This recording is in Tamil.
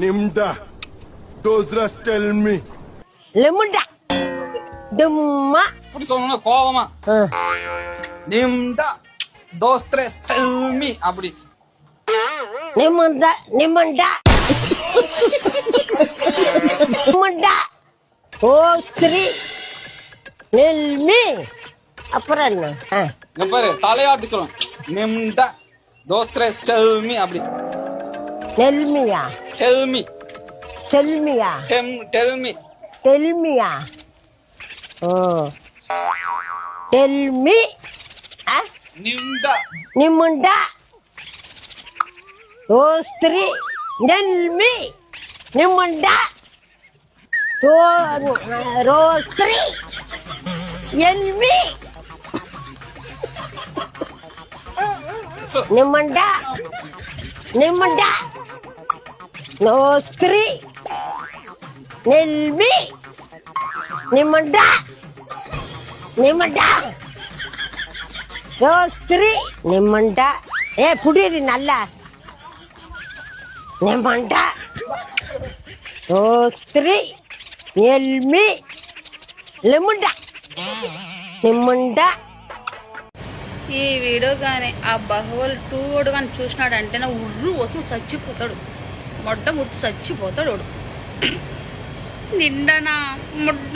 Nimda. Those rest tell me. Lemunda. Dumma. இப்படி சொல்லணும் கோவமா. நிம்டா தோஸ்திரஸ் tell me அப்படி. Nimunda. Nimunda. Nimunda. Ostri. Nilmi. அப்புறம் என்ன? இங்க பாரு தலையாட்டி சொல்லணும். நிம்டா தோஸ்திரஸ் tell me அப்படி. நெல்மியா? tell me. செல்மியா? tell me. டெல்மியா? ஓ டெல்மி. நிம்டா நிமுண்டா. ரோஸ்திரி. நெல்மி. நிமுண்டா. ரோஸ்திரி. எல்மி. நிமுண்டா. நிமுண்டா. ரோஸ்திரி. நெல்மி. நிமுண்டா. நிமுண்டா. ரோஸ்திரி. நிமுண்டா. புடிடி நல்லா. நிமுண்டா. ரோஸ்திரி. நெல்மி. லிமுண்டா. నిమ్మండా. ఈ వీడియో కానీ ఆ బహువల్ 2 కానీ చూసినాడంటే నా ఉర్రు కోసం చచ్చిపోతాడు, మొట్ట గుర్తు చచ్చిపోతాడు. నిండనా ముడ్డ